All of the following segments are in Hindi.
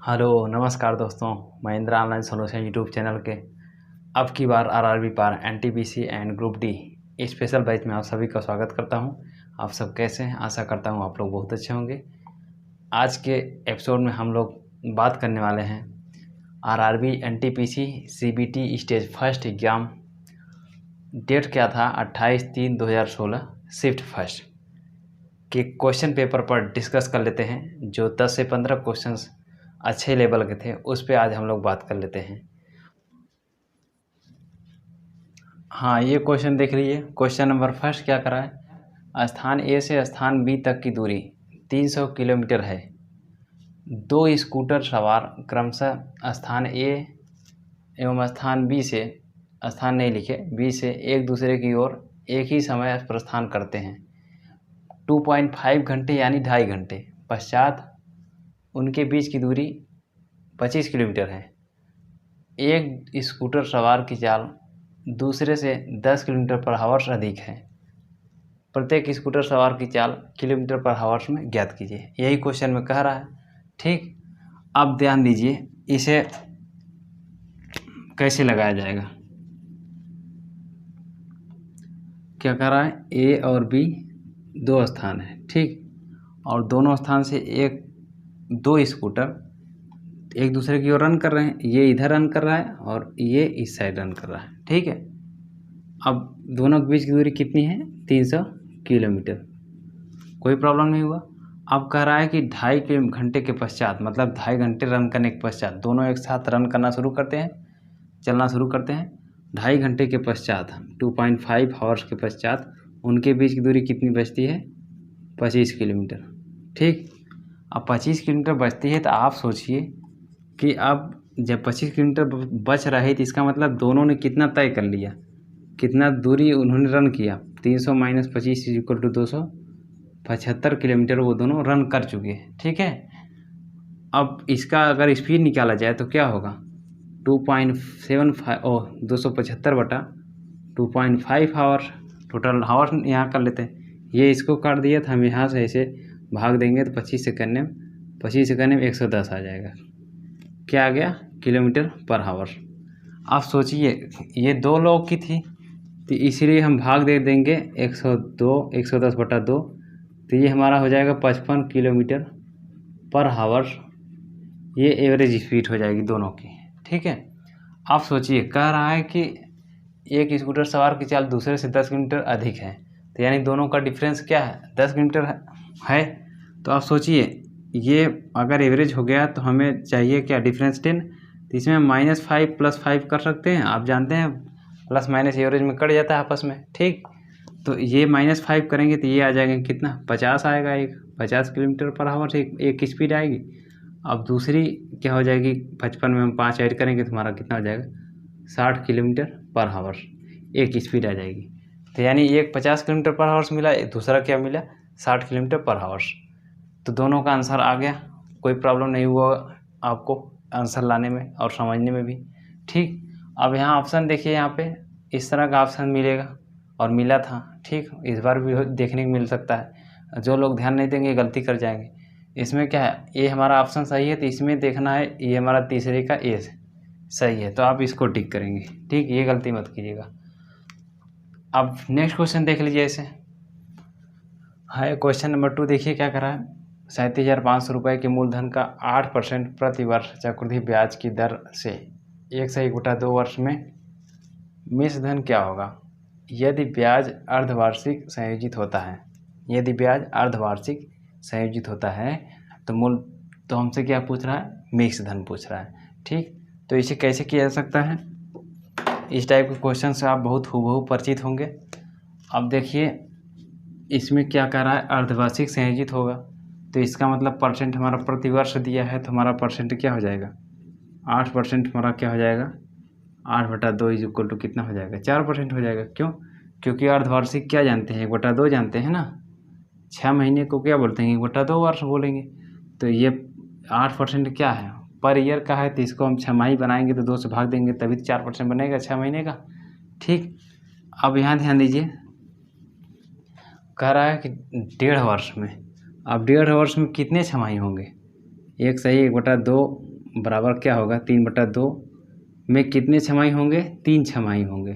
हेलो नमस्कार दोस्तों, Mahindra online solution YouTube channel के अब की बार आरआरबी पार NTPC and group D special batch में आप सभी का स्वागत करता हूं। आप सब कैसे हैं? आशा करता हूं आप लोग बहुत अच्छे होंगे। आज के एपिसोड में हम लोग बात करने वाले हैं RRB NTPC CBT stage first exam. Date क्या था? 28/3/2016 शिफ्ट फर्स्ट के क्वेश्चन पेपर पर डिस्कस कर लेते हैं। जो 10 से 15 क्वेश्चंस अच्छे लेवल के थे उस पे आज हम लोग बात कर लेते हैं। हाँ, ये क्वेश्चन देख लीजिए। क्वेश्चन नंबर फर्स्ट क्या करा है? स्थान ए से स्थान बी तक की दूरी 300 किलोमीटर है। दो स्कूटर सवार क्रमशः स्थान ए एवं स्थान बी से, स्थान नहीं लिखे, बी से एक दूसरे की ओर एक ही समय प्रस्थान करते हैं। 2.5 घंटे यानी 2.5 घंटे पश्चात उनके बीच की दूरी 25 किलोमीटर है। एक स्कूटर सवार की चाल दूसरे से 10 किलोमीटर पर आवर्स अधिक है। प्रत्येक स्कूटर सवार की चाल किलोमीटर पर आवर्स में ज्ञात कीजिए। यही क्वेश्चन में कह रहा है। ठीक, अब ध्यान दीजिए इसे कैसे लगाया जाएगा। क्या कह रहा है? ए और बी दो स्थान है, ठीक, और दोनों स्थान से दो स्कूटर एक दूसरे की ओर रन कर रहे हैं। ये इधर रन कर रहा है और ये इस साइड रन कर रहा है, ठीक है। अब दोनों के बीच की दूरी कितनी है? 300 किलोमीटर। कोई प्रॉब्लम नहीं हुआ। अब कह रहा है कि 2.5 घंटे के पश्चात, मतलब 2.5 घंटे रन करने के पश्चात दोनों एक साथ रन करना शुरू करते हैं, चलना शुरू करते हैं। 2.5 घंटे के पश्चात 2.5 आवर्स के पश्चात उनके बीच की दूरी कितनी बचती है? 25 किलोमीटर, ठीक। अब 25 किलोमीटर बचती है तो आप सोचिए कि अब जब 25 किलोमीटर बच रहा है तो इसका मतलब दोनों ने कितना तय कर लिया, कितना दूरी उन्होंने रन किया। 300 - 25 = 275 किलोमीटर वो दोनों रन कर चुके हैं, ठीक है। अब इसका अगर स्पीड निकाला जाए तो क्या होगा? 275 बटा 2.5 आवर, टोटल आवर यहाँ कर लेते हैं। ये इसको काट दिया था, हम यहाँ से ऐसे भाग देंगे तो 25 सेकंड में 110 आ जाएगा। क्या आ गया? Kilometre per hour. आप सोचिए ये दो लोग की थी तो इसीलिए हम भाग दे देंगे 110 बटा 2, तो ये हमारा हो जाएगा 55 किलोमीटर पर आवर। ये एवरेज स्पीड हो जाएगी दोनों की, ठीक है। आप सोचिए कह रहा है कि एक स्कूटर सवार की चाल दूसरे से 10 किलोमीटर अधिक है, तो यानी दोनों का डिफरेंस क्या है? 10 किलोमीटर है। तो आप सोचिए ये अगर एवरेज हो गया तो हमें चाहिए क्या? डिफरेंस 10। तो इसमें -5 + 5 कर सकते हैं। आप जानते हैं प्लस माइनस एवरेज में कट जाता है आपस में, ठीक। तो ये -5 करेंगे तो ये आ जाएगा कितना? 50 आएगा। 50 किलोमीटर पर आवर एक स्पीड आएगी। अब दूसरी क्या हो जाएगी? 55 में हम 5 ऐड करेंगे तो हमारा कितना हो जाएगा? 60 किलोमीटर पर आवर एक स्पीड आ जाएगी। तो यानी एक 50 किलोमीटर पर आवर्स मिला, दूसरा क्या मिला? 60 किलोमीटर पर आवर्स। तो दोनों का आंसर आ गया। कोई प्रॉब्लम नहीं हुआ आपको आंसर लाने में और समझने में भी, ठीक। अब यहाँ ऑप्शन देखिए, यहाँ पे इस तरह का ऑप्शन मिलेगा और मिला था, ठीक। इस बार भी देखने को मिल सकता है। जो लोग ध्यान नहीं देंगे गलती कर जाएंगे। इसमें क्या है? ये हमारा ऑप्शन सही है तो इसमें देखना है ये हमारा तीसरे का ए सही है, तो आप इसको टिक करेंगे, ठीक। ये गलती मत कीजिएगा। अब नेक्स्ट क्वेश्चन देख लीजिए। ऐसे है क्वेश्चन नंबर 2। देखिए क्या कर रहा है? 37,500 रुपये के मूलधन का 8% प्रति वर्ष चक्रवृद्धि ब्याज की दर से 1 से 1/2 वर्ष में मिश्र धन क्या होगा यदि ब्याज अर्धवार्षिक संयोजित होता है? यदि ब्याज अर्धवार्षिक संयोजित होता है तो हमसे क्या पूछ रहा है? मिश्र धन पूछ रहा है, ठीक। तो इसे कैसे किया जा सकता है? इस टाइप के क्वेश्चन से आप बहुत हूबहू परिचित होंगे। अब देखिए इसमें क्या कह रहा है? अर्धवार्षिक संयोजित होगा तो इसका मतलब परसेंट हमारा प्रति वर्ष दिया है, तो हमारा परसेंट क्या हो जाएगा? 8% हमारा क्या हो जाएगा? 8/2 = कितना हो जाएगा? 4% हो जाएगा। क्यों? क्योंकि अर्धवार्षिक क्या जानते हैं? 1/2 जानते हैं ना। 6 महीने को क्या बोलते हैं? 1/2 वर्ष बोलेंगे। तो ये 8% क्या है? पर ईयर का है, तो इसको हम 6 बनाएंगे तो 2 से भाग देंगे तभी तो 4% बनेगा 6 महीने का, ठीक। अब यहाँ ध्यान दीजिए, कह रहा है कि 1.5 वर्ष में, अब 1.5 वर्ष में कितने 6 होंगे? 1 सही 1/2 बराबर क्या होगा 3/2 में कितने छमाही होंगे, 3 छमाही होंगे।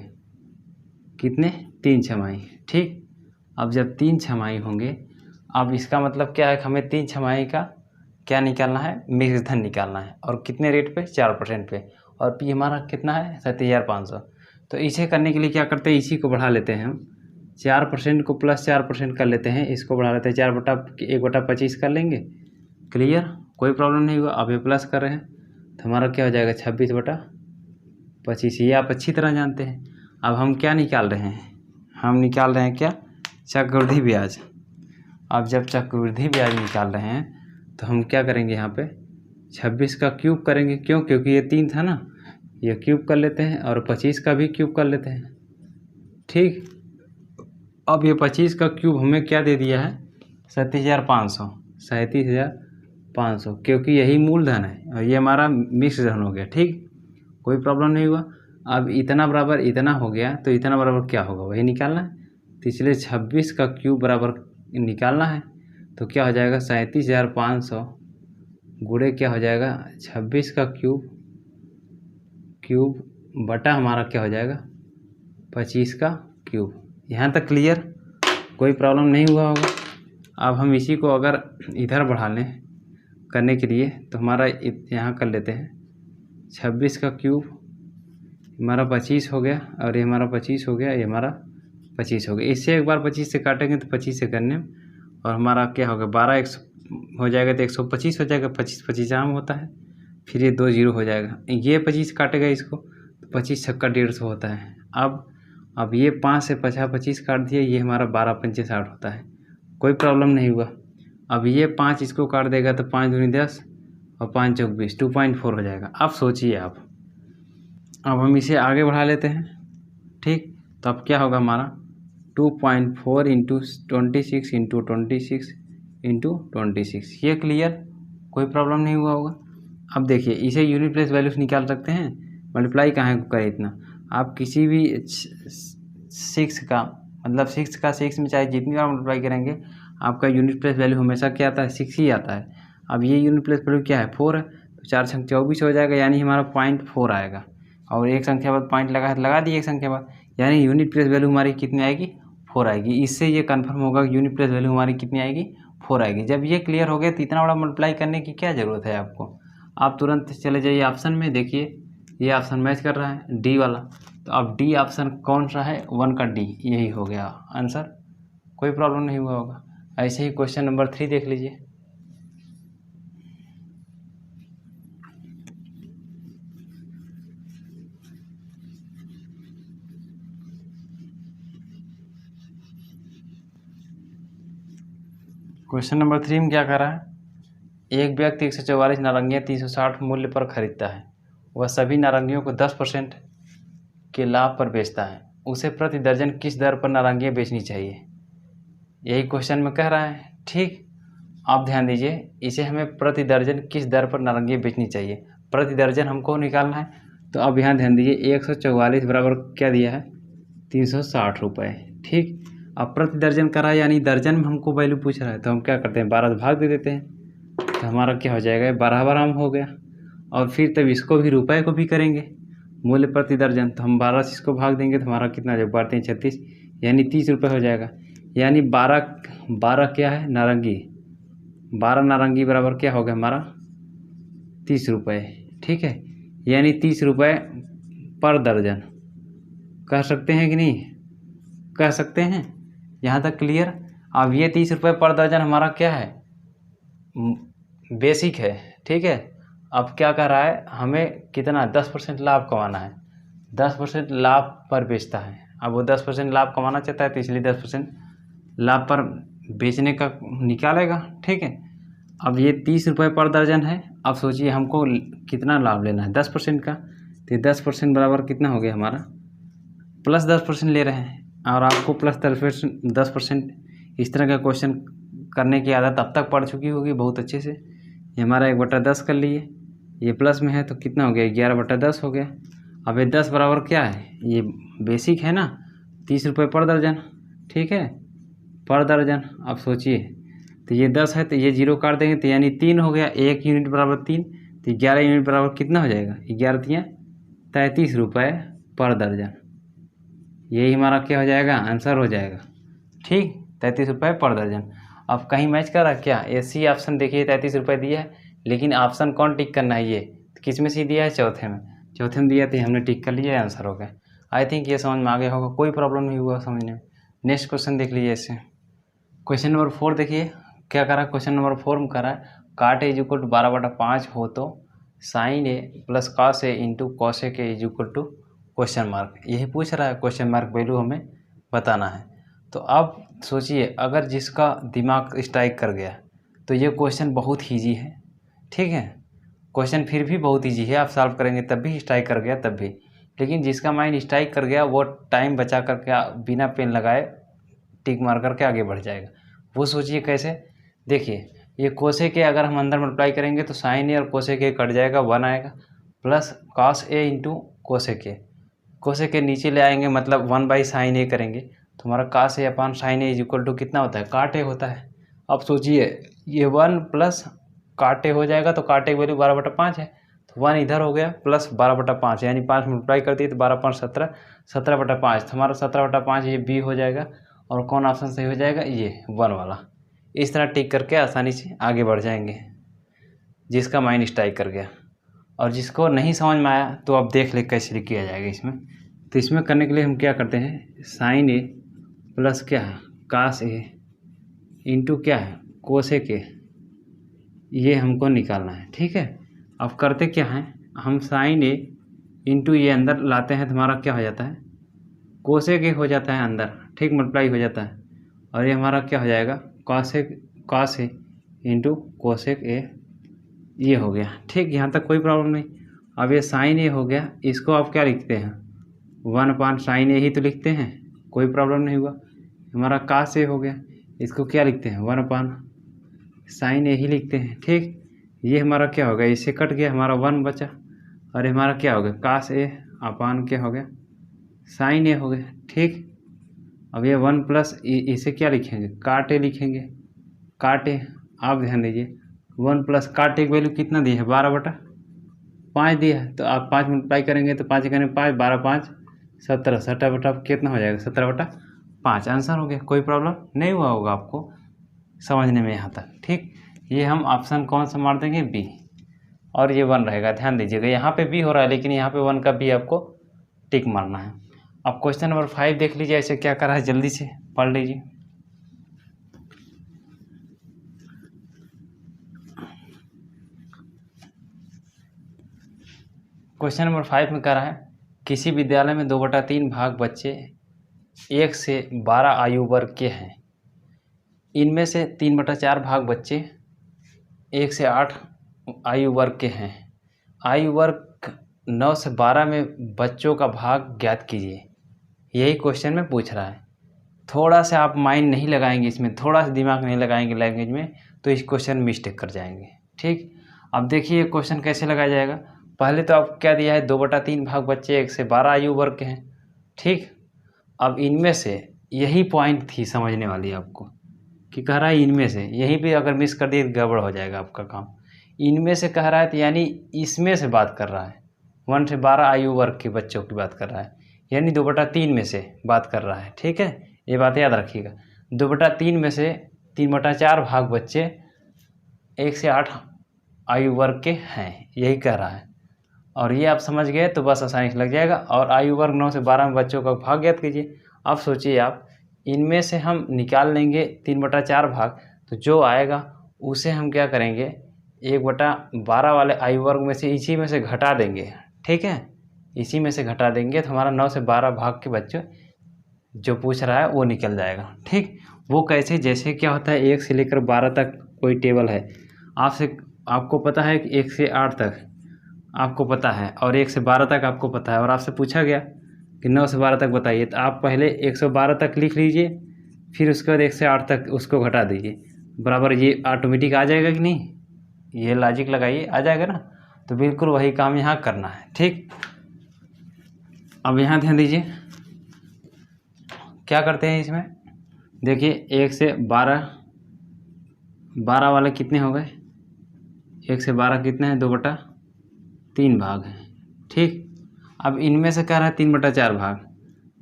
कितने, 3 छमाही। ठीक, अब जब 3 छमाही होंगे, अब इसका मतलब क्या है, हमें 3 छमाही का क्या निकालना है, मिश्र धन निकालना है। और कितने रेट पे, 4% पे। और पी हमारा कितना है, 37,500। तो इसे करने के लिए क्या करते हैं, इसी को बढ़ा लेते हैं हम, 4% को प्लस 4% कर लेते हैं, इसको बढ़ा लेते हैं 4/1/25 कर लेंगे। क्लियर, कोई प्रॉब्लम नहीं हुआ। अब ये प्लस कर रहे हैं तो हमारा क्या हो जाएगा 26/25। ये आप अच्छी तरह जानते हैं। अब हम क्या निकाल रहे हैं, हम निकाल रहे हैं क्या, चक्रवृद्धि ब्याज। अब जब चक्रवृद्धि ब्याज निकाल रहे हैं तो हम क्या करेंगे, यहाँ पे 26 का क्यूब करेंगे। क्यों, क्योंकि ये 3 था ना, ये क्यूब कर लेते हैं और 25 का भी क्यूब कर लेते हैं। ठीक, अब ये 25 का क्यूब हमें क्या दे दिया है, 37,500। 37,500, क्योंकि यही मूलधन है और ये हमारा मिश्र धन हो गया। ठीक, कोई प्रॉब्लम नहीं हुआ। अब इतना बराबर इतना हो गया, तो इतना बराबर क्या होगा, वही निकालना है। तो इसलिए 26 का क्यूब बराबर निकालना है। तो क्या हो जाएगा 37,500 गुणे क्या हो जाएगा 26 का क्यूब बटा हमारा क्या हो जाएगा 25 का क्यूब। यहाँ तक क्लियर, कोई प्रॉब्लम नहीं हुआ होगा। अब हम इसी को अगर इधर बढ़ा लें करने के लिए, तो हमारा यहाँ कर लेते हैं 26 का क्यूब हमारा 25 हो गया, और ये हमारा 25 हो गया, ये हमारा 25 हो गया। इससे एक बार 25 से काटेंगे तो 25 से करने, और हमारा क्या होगा 12 हो जाएगा तो 125 हो जाएगा। 25 आम होता है, फिर ये 2 0 हो जाएगा। ये 25 काटेगा इसको तो 25 छक्का 150 होता है। अब ये 5 से 25 काट दिया, ये हमारा 12×5 60 होता है। कोई प्रॉब्लम नहीं हुआ। अब ये 5 इसको काट देगा तो 5 दूनी 10 और 5 चौक 20, 2.4 हो जाएगा। अब सोचिए आप, अब हम इसे आगे बढ़ा लेते हैं। ठीक, तो अब क्या होगा हमारा 2.4 × 26 × 26 × 26। ये क्लियर, कोई प्रॉब्लम नहीं हुआ होगा। अब देखिए, इसे यूनिट प्लेस वैल्यूज निकाल सकते हैं। मल्टीप्लाई कहाँ करें इतना, आप किसी भी 6 का मतलब 6 का 6 में चाहे जितनी बार मल्टीप्लाई करेंगे, आपका यूनिट प्लेस वैल्यू हमेशा क्या आता है, 6 ही आता है। अब ये यूनिट प्लेस वैल्यू क्या है, 4 है, तो 4 छंग 24 हो जाएगा, यानी हमारा 0.4 आएगा। और एक संख्या बाद पॉइंट लगा दिए एक संख्या बाद, यानी यूनिट प्लेस वैल्यू हमारी कितनी आएगी, 4 आएगी। इससे ये कंफर्म होगा कि यूनिट प्लेस वैल्यू हमारी कितनी आएगी, 4 आएगी। जब ये क्लियर हो गया तो इतना बड़ा मल्टीप्लाई करने की क्या ज़रूरत है आपको, आप तुरंत चले जाइए ऑप्शन में। देखिए ये ऑप्शन मैच कर रहा है डी वाला, तो अब डी ऑप्शन कौन सा है, 1 का डी, यही हो गया आंसर। कोई प्रॉब्लम नहीं हुआ होगा। ऐसे ही क्वेश्चन नंबर 3 देख लीजिए। क्वेश्चन नंबर 3 में क्या कर रहा है, एक व्यक्ति 144 नारंगियाँ 360 मूल्य पर खरीदता है। वह सभी नारंगियों को 10% के लाभ पर बेचता है। उसे प्रति दर्जन किस दर पर नारंगियाँ बेचनी चाहिए, यही क्वेश्चन में कह रहा है। ठीक, आप ध्यान दीजिए, इसे हमें प्रति दर्जन किस दर पर नारंगियाँ बेचनी चाहिए, प्रति दर्जन हमको निकालना है। तो अब यहाँ ध्यान दीजिए, 144 बराबर क्या दिया है, 360 रुपये। ठीक, अब प्रति दर्जन करा है, यानी दर्जन में हमको वैल्यू पूछ रहा है, तो हम क्या करते हैं 12 भाग दे देते हैं, तो हमारा क्या हो जाएगा 12 आम हो गया। और फिर तब इसको भी रुपए को भी करेंगे, मूल्य प्रति दर्जन, तो हम 12 से इसको भाग देंगे तो हमारा कितना जब 12 36, यानी 30 रुपये हो जाएगा। यानी 12 क्या है नारंगी, 12 नारंगी बराबर क्या हो गया हमारा 30 रुपये। ठीक है, यानी 30 रुपये पर दर्जन, कह सकते हैं कि नहीं, कह सकते हैं। यहाँ तक क्लियर। अब ये 30 रुपये पर दर्जन हमारा क्या है, बेसिक है। ठीक है, अब क्या कर रहा है, हमें कितना 10% लाभ कमाना है, 10% लाभ पर बेचता है। अब वो 10% लाभ कमाना चाहता है, तो इसलिए 10% लाभ पर बेचने का निकालेगा। ठीक है, अब ये 30 रुपये पर दर्जन है। अब सोचिए हमको कितना लाभ लेना है, 10% का, तो 10% बराबर कितना हो गया हमारा प्लस 10% ले रहे हैं। और आपको प्लस 10% इस तरह का क्वेश्चन करने की आदत अब तक पड़ चुकी होगी बहुत अच्छे से। ये हमारा 1/10 कर लिए, ये प्लस में है तो कितना हो गया 11/10 हो गया। अब ये 10 बराबर क्या है, ये बेसिक है ना, 30 रुपये पर दर्जन। ठीक है, पर दर्जन। अब सोचिए, तो ये 10 है तो ये 0 काट देंगे, तो यानी 3 हो गया, 1 यूनिट बराबर 3, तो 11 यूनिट बराबर कितना हो जाएगा, 11 33 रुपये पर दर्जन। यही हमारा क्या हो जाएगा, आंसर हो जाएगा। ठीक, 33 रुपये पर दर्जन। अब कहीं मैच कर रहा क्या, ऐसी ऑप्शन देखिए 33 रुपये दिया है, लेकिन ऑप्शन कौन टिक करना है, ये किस में से दिया है, चौथे में दिया था, हमने टिक कर लिया, आंसर हो गया। आई थिंक ये समझ में आ गया होगा, कोई प्रॉब्लम नहीं हुआ समझने में। नेक्स्ट क्वेश्चन देख लीजिए इससे। क्वेश्चन नंबर 4 देखिए क्या करा, क्वेश्चन नंबर 4 में करा है काट ए इज इक्वल टू 12/5 हो तो sine A plus cos A into cos A के is equal to question mark. यही पूछ रहा है, क्वेश्चन मार्क वैल्यू हमें बताना है। तो अब सोचिए, अगर जिसका दिमाग स्ट्राइक कर गया तो ये क्वेश्चन बहुत ईजी है। ठीक है, क्वेश्चन फिर भी बहुत ईजी है, आप सॉल्व करेंगे तब भी स्ट्राइक कर गया तब भी, लेकिन जिसका माइंड स्ट्राइक कर गया वो टाइम बचा करके बिना पेन लगाए टिक मार करके आगे बढ़ जाएगा। वो सोचिए कैसे, देखिए ये कोसे के अगर हम अंदर मल्टीप्लाई करेंगे तो साइन ए और कोसे के कट जाएगा, 1 आएगा, प्लस कॉस ए इंटू कोसे के नीचे ले आएंगे, मतलब 1/sin ए करेंगे तो हमारा cos A upon sine A is equal to कितना होता है, काट ए होता है। अब सोचिए ये 1 प्लस काट ए हो जाएगा तो काट ए की वैल्यू 12/5 है, तो 1 इधर हो गया प्लस 12/5, यानी 5 मल्टीप्लाई कर दिए तो 12×5 17, 17/5, तो हमारा 17/5 ये बी हो जाएगा। और कौन ऑप्शन सही हो जाएगा, ये 1 वाला। इस तरह टिक करके आसानी से आगे बढ़ जाएंगे जिसका माइंड स्ट्राइक कर गया। और जिसको नहीं समझ में आया तो अब देख ले कैसे किया जाएगा इसमें। तो इसमें करने के लिए हम क्या करते हैं, साइन ए प्लस क्या है कास ए इंटू क्या है कोसे के, ये हमको निकालना है। ठीक है, अब करते क्या है, हम साइन ए इंटू ये अंदर लाते हैं तो हमारा क्या हो जाता है, कोसे के हो जाता है अंदर, ठीक, मल्टीप्लाई हो जाता है, और ये हमारा क्या हो जाएगा कॉस ए इंटू कोसेक ए, ये हो गया। ठीक, यहाँ तक कोई प्रॉब्लम नहीं। अब ये साइन ए हो गया, इसको आप क्या लिखते हैं, 1/sin ए ही तो लिखते हैं, कोई प्रॉब्लम नहीं हुआ। हमारा कास ए हो गया, इसको क्या लिखते हैं, 1/sin ए ही लिखते हैं। ठीक, ये हमारा क्या हो गया, इससे कट गया, हमारा 1 बचा, और हमारा क्या हो गया, कास ए अपान क्या हो गया, साइन ए हो गया। ठीक, अब ये 1 प्लस इसे क्या लिखेंगे, काट ए लिखेंगे, काट ए। आप ध्यान दीजिए 1 प्लस काट ए की वैल्यू कितना दी है, 12/5 दिया है, तो आप 5 मल्टीप्लाई करेंगे तो 5 करेंगे 5, 12×5 17, 17/5 कितना हो जाएगा, 17/5, आंसर हो गया। कोई प्रॉब्लम नहीं हुआ होगा आपको समझने में यहाँ तक। ठीक, ये हम ऑप्शन कौन सा मार देंगे, बी, और ये 1 रहेगा। ध्यान दीजिएगा यहाँ पे बी हो रहा है, लेकिन यहाँ पे 1 का बी आपको टिक मारना है। अब क्वेश्चन नंबर 5 देख लीजिए, ऐसे क्या करा है, जल्दी से पढ़ लीजिए। क्वेश्चन नंबर 5 में कह रहा है किसी विद्यालय में 2/3 भाग बच्चे 1 से 12 आयु वर्ग के हैं, इनमें से 3/4 भाग बच्चे 1 से 8 आयु वर्ग के हैं। आयु वर्ग 9 से 12 में बच्चों का भाग ज्ञात कीजिए। यही क्वेश्चन में पूछ रहा है। थोड़ा सा आप माइंड नहीं लगाएंगे इसमें, थोड़ा सा दिमाग नहीं लगाएंगे लैंग्वेज में, तो इस क्वेश्चन में मिस्टेक कर जाएंगे। ठीक, अब देखिए क्वेश्चन कैसे लगाया जाएगा। पहले तो आप क्या दिया है, 2/3 भाग बच्चे 1 से 12 आयु वर्ग के हैं। ठीक, अब इनमें से, यही पॉइंट थी समझने वाली आपको, कि कह रहा है इनमें से, यहीं पे अगर मिस कर दिए तो गड़बड़ हो जाएगा आपका काम। इनमें से कह रहा है तो यानी इसमें से बात कर रहा है, 1 से 12 आयु वर्ग के बच्चों की बात कर रहा है, यानी 2/3 में से बात कर रहा है। ठीक है, ये बात याद रखिएगा। 2/3 में से 3/4 भाग बच्चे 1 से 8 आयु वर्ग के हैं, यही कह रहा है। और ये आप समझ गए तो बस आसानी से लग जाएगा। और आयु वर्ग 9 से 12 में बच्चों का भाग ज्ञात कीजिए। अब सोचिए आप, इनमें से हम निकाल लेंगे 3/4 भाग, तो जो आएगा उसे हम क्या करेंगे, 1/12 वाले आयु वर्ग में से इसी में से घटा देंगे। ठीक है, इसी में से घटा देंगे तो हमारा 9 से 12 भाग के बच्चे जो पूछ रहा है वो निकल जाएगा। ठीक, वो कैसे, जैसे क्या होता है 1 से लेकर 12 तक कोई टेबल है, आपको पता है कि 1 से 8 तक आपको पता है, और 1 से 12 तक आपको पता है, और आपसे पूछा गया कि 9 से 12 तक बताइए, तो आप पहले 112 तक लिख लीजिए, फिर उसके बाद 1 से 8 तक उसको घटा दीजिए, बराबर ये ऑटोमेटिक आ जाएगा कि नहीं, ये लॉजिक लगाइए, आ जाएगा ना। तो बिल्कुल वही काम यहाँ करना है। ठीक, अब यहाँ ध्यान दीजिए क्या करते हैं इसमें, देखिए 1 से 12 वाले कितने हो गए, 1 से 12 कितने हैं, 2/3, 3 भाग हैं। ठीक, अब इनमें से कह रहा है 3/4 भाग,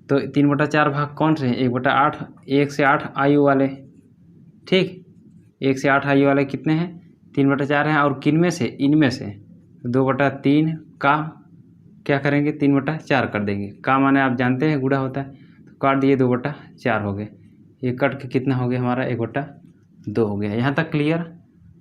तो 3/4 भाग कौन से हैं? 1/8, 1 से 8 आयु वाले। ठीक, 1 से 8 आयु वाले कितने हैं? 3/4 हैं। और किन में से? इनमें से 2/3 का क्या करेंगे? 3/4 कर देंगे। का माने आप जानते हैं गुणा होता है, तो काट दिए 2/4 हो गए। ये कट के कितना हो गया हमारा? 1/2 हो गया। यहाँ तक क्लियर?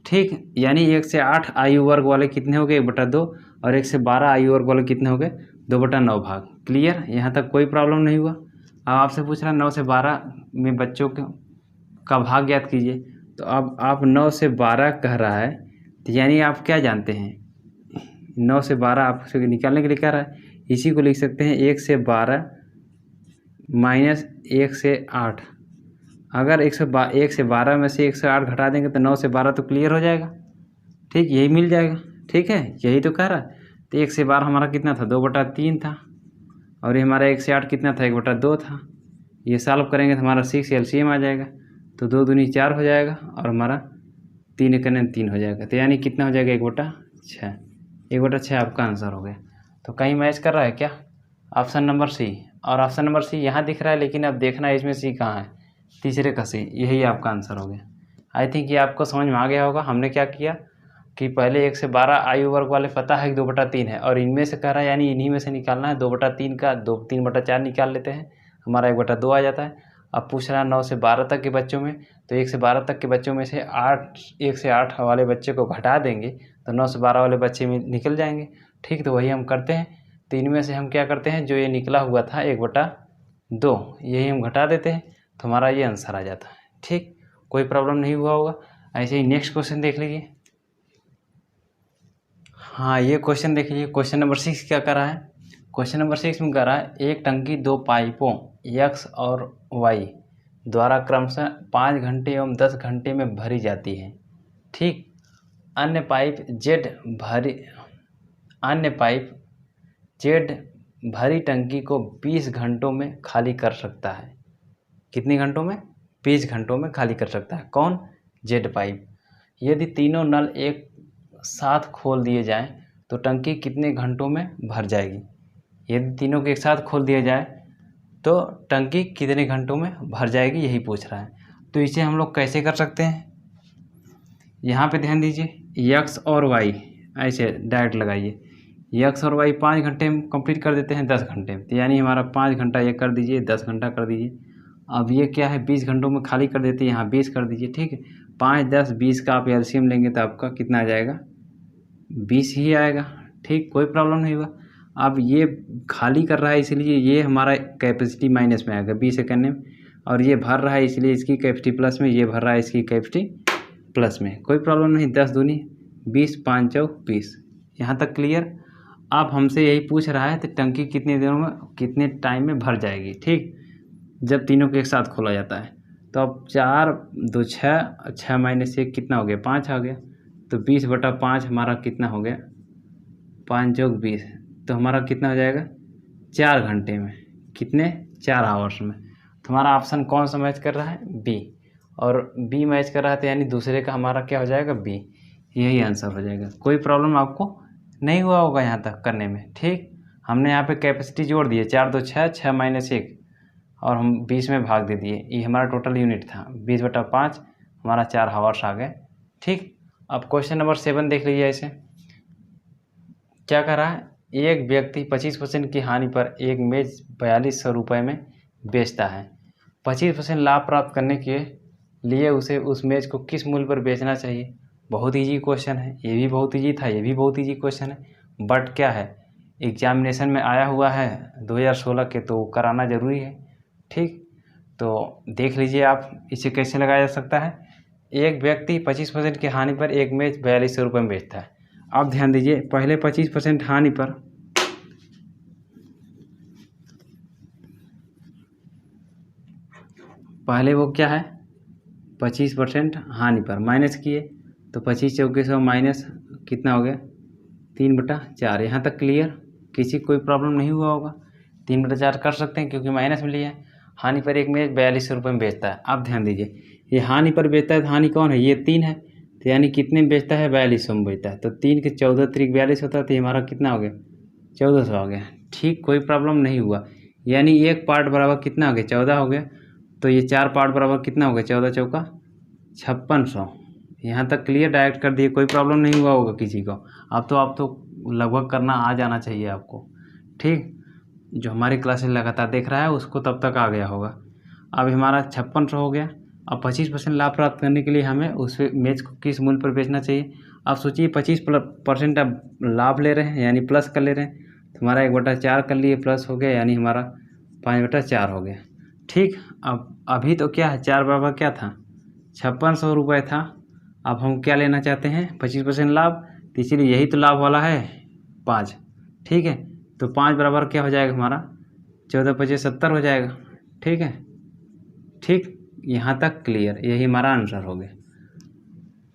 ठीक, यानी 1 से 8 आयु वर्ग वाले कितने हो गए? 1/2। और 1 से 12 आयु वर्ग वाले कितने हो गए? 2/9 भाग। क्लियर? यहाँ तक कोई प्रॉब्लम नहीं हुआ। अब आपसे पूछ रहा है 9 से 12 में बच्चों का भाग ज्ञात कीजिए। तो अब आप 9 से 12 कह रहा है, तो यानी आप क्या जानते हैं? 9 से 12 आपसे निकालने के लिए कह रहा है, इसी को लिख सकते हैं 1 से 12 माइनस 1 से 8। अगर 1 से 12 में से 1 से 8 घटा देंगे तो 9 से 12 तो क्लियर हो जाएगा। ठीक, यही मिल जाएगा। ठीक है, यही तो कह रहा है। तो 1 से 12 हमारा कितना था? 2/3 था। और ये हमारा 1 से 8 कितना था? 1/2 था। ये सॉल्व करेंगे तो हमारा 6 एलसीएम आ जाएगा, तो 2 दूनी 4 हो जाएगा और हमारा 3 एकने 3 हो जाएगा। तो यानी कितना हो जाएगा? 1/6। 1/6 आपका आंसर हो गया। तो कहीं मैच कर रहा है क्या? Option number C. और ऑप्शन नंबर सी यहाँ दिख रहा है, लेकिन अब देखना है इसमें सी कहाँ है। तीसरे का सी, यही आपका आंसर हो गया। आई थिंक ये आपको समझ में आ गया होगा। हमने क्या किया कि पहले 1 से 12 आयु वर्ग वाले पता है कि 2/3 है, और इनमें से कह रहा है यानी इन्हीं में से निकालना है। 2/3 का 3/4 निकाल लेते हैं, हमारा 1/2 आ जाता है। अब पूछ रहा है 9 से 12 तक के बच्चों में, तो 1 से 12 तक के बच्चों में से 1 से 8 वाले बच्चे को घटा देंगे तो 9 से 12 वाले बच्चे में निकल जाएंगे। ठीक, तो वही हम करते हैं। तो इनमें से हम क्या करते हैं, जो ये निकला हुआ था 1/2, यही हम घटा देते हैं, तो हमारा ये आंसर आ जाता है। ठीक, कोई प्रॉब्लम नहीं हुआ होगा। ऐसे ही नेक्स्ट क्वेश्चन देख लीजिए। हाँ, ये क्वेश्चन देख लीजिए। क्वेश्चन नंबर 6 क्या कर रहा है? क्वेश्चन नंबर 6 में कह रहा है एक टंकी 2 पाइपों x और y द्वारा क्रमशः 5 घंटे एवं 10 घंटे में भरी जाती है। ठीक, अन्य पाइप जेड भरी टंकी को 20 घंटों में खाली कर सकता है। कितने घंटों में? 20 घंटों में खाली कर सकता है। कौन? Z pipe. यदि तीनों नल एक साथ खोल दिए जाएं तो टंकी कितने घंटों में भर जाएगी? यदि तीनों को एक साथ खोल दिया जाए तो टंकी कितने घंटों में भर जाएगी, यही पूछ रहा है। तो इसे हम लोग कैसे कर सकते हैं? यहाँ पे ध्यान दीजिए, x और y ऐसे डायरेक्ट लगाइए। x और y 5 घंटे में कंप्लीट कर देते हैं 10 घंटे में, तो यानी हमारा 5 घंटा ये कर दीजिए, 10 घंटा कर दीजिए। अब ये क्या है? 20 घंटों में खाली कर देते हैं, यहाँ 20 कर दीजिए। ठीक है, 5, 10, 20 का आप एलसीएम लेंगे तो आपका कितना आ जाएगा? 20 ही आएगा। ठीक, कोई प्रॉब्लम नहीं हुआ। अब ये खाली कर रहा है इसलिए ये हमारा कैपेसिटी माइनस में आएगा 20 सेकेंड में, और ये भर रहा है इसलिए इसकी कैपेसिटी प्लस में, ये भर रहा है इसकी कैपेसिटी प्लस में। कोई प्रॉब्लम नहीं। 10 दूनी 20, 5 चौक 20। यहाँ तक क्लियर? अब हमसे यही पूछ रहा है तो टंकी कितने दिनों में, कितने टाइम में भर जाएगी। ठीक, जब तीनों को एक साथ खोला जाता है। तो अब 4, 2, 6, 6 माइनस 1 कितना हो गया? 5 आ गया। तो 20/5 हमारा कितना हो गया? 5 चौक 20। तो हमारा कितना हो जाएगा? 4 घंटे में। कितने? 4 आवर्स में। तो हमारा ऑप्शन कौन सा मैच कर रहा है? बी। और बी मैच कर रहा है तो यानी दूसरे का हमारा क्या हो जाएगा? बी। यही आंसर हो जाएगा। कोई प्रॉब्लम आपको नहीं हुआ होगा यहाँ तक करने में। ठीक, हमने यहाँ पे कैपेसिटी जोड़ दिए, 4, 2, 6, 6 माइनस 1, और हम 20 में भाग दे दिए। ये हमारा टोटल यूनिट था। 20/5 हमारा 4 आवर्स आ गए। ठीक, अब क्वेश्चन नंबर 7 देख लीजिए। ऐसे क्या कर रहा है? एक व्यक्ति 25% की हानि पर एक मेज 4200 रुपये में बेचता है। 25% लाभ प्राप्त करने के लिए उसे उस मेज को किस मूल्य पर बेचना चाहिए? बहुत ईजी क्वेश्चन है। ये भी बहुत ईजी था, ये भी बहुत ईजी क्वेश्चन है, बट क्या है, एग्जामिनेशन में आया हुआ है 2016 के, तो कराना ज़रूरी है। ठीक, तो देख लीजिए आप इसे कैसे लगाया जा सकता है। एक व्यक्ति 25% की हानि पर एक मेज 4200 रुपये में बेचता है। अब ध्यान दीजिए, पहले 25% हानि पर, पहले वो क्या है? 25% हानि पर माइनस किए, तो 25 चौके 100 माइनस कितना हो गया? 3/4। यहाँ तक क्लियर? किसी कोई प्रॉब्लम नहीं हुआ होगा? 3/4 कर सकते हैं क्योंकि माइनस में लिया है। हानि पर एक मेज 4200 रुपये में बेचता है। अब ध्यान दीजिए, ये हानि पर बेचता है तो हानि कौन है? ये 3 है, तो यानी कितने में बेचता है, 4200 में बेचता है। तो 3 के 14 त्रिक 42 होता है, तो ये हमारा कितना हो गया, 1400 हो गया। ठीक, कोई प्रॉब्लम नहीं हुआ। यानी एक पार्ट बराबर कितना हो गया, 14 हो गया। तो ये 4 पार्ट बराबर कितना हो गया, 14 चौका 5600। यहाँ तक क्लियर, डायरेक्ट कर दिए, कोई प्रॉब्लम नहीं हुआ होगा किसी को। अब तो लगभग करना आ जाना चाहिए आपको। ठीक, जो हमारी क्लासेस लगातार देख रहा है उसको तब तक आ गया होगा। अब हमारा 5600 हो गया। अब 25% लाभ प्राप्त करने के लिए हमें उस मैच को किस मूल्य पर बेचना चाहिए। आप सोचिए 25% आप लाभ ले रहे हैं यानी प्लस कर ले रहे हैं, तो हमारा 1/4 कर लिए प्लस हो गया, यानी हमारा 5/4 हो गया। ठीक, अब अभी तो क्या है, 4 बराबर क्या था, 5600 रुपये था। अब हम क्या लेना चाहते हैं, 25% लाभ, तो इसीलिए यही तो लाभ वाला है 5। ठीक है, तो 5 बराबर क्या हो जाएगा हमारा, 14×5 = 70 हो जाएगा। ठीक है, ठीक, यहाँ तक क्लियर, यही हमारा आंसर हो गया।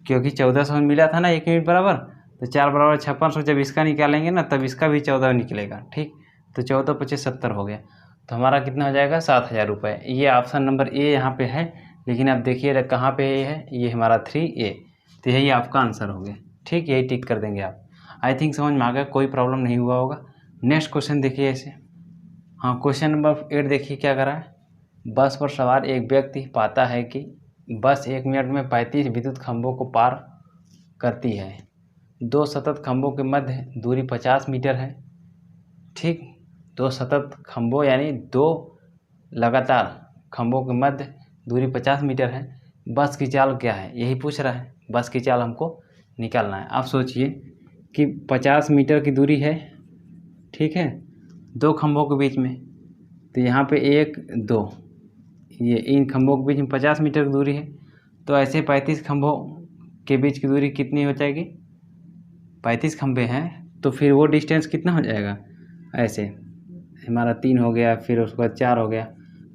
क्योंकि 1400 में मिला था ना 1 यूनिट बराबर, तो 4 बराबर 5600, जब इसका निकालेंगे ना तब इसका भी 14 निकलेगा। ठीक, तो 14×5 = 70 हो गया। तो हमारा कितना हो जाएगा, 7000 रुपये। ये ऑप्शन नंबर ए यहाँ पे है, लेकिन आप देखिए कहाँ पे ए है, ये हमारा 3A। तो यही आपका आंसर हो गया। ठीक, यही टिक कर देंगे आप। आई थिंक समझ में आ गया, कोई प्रॉब्लम नहीं हुआ होगा। नेक्स्ट क्वेश्चन देखिए ऐसे। हाँ, क्वेश्चन नंबर 8 देखिए क्या करा है। बस पर सवार एक व्यक्ति पाता है कि बस 1 मिनट में 35 विद्युत खंभों को पार करती है। 2 सतत खंभों के मध्य दूरी 50 मीटर है। ठीक, 2 सतत खंभों यानी 2 लगातार खंभों के मध्य दूरी 50 मीटर है। बस की चाल क्या है, यही पूछ रहा है। बस की चाल हमको निकालना है। आप सोचिए कि 50 मीटर की दूरी है, ठीक है, 2 खंभों के बीच में। तो यहाँ पे 1 2, ये इन खंभों के बीच में 50 मीटर की दूरी है। तो ऐसे 35 खंभों के बीच की दूरी कितनी हो जाएगी, 35 खंभे हैं, तो फिर वो डिस्टेंस कितना हो जाएगा, ऐसे हमारा 3 हो गया, फिर उसके बाद 4 हो गया,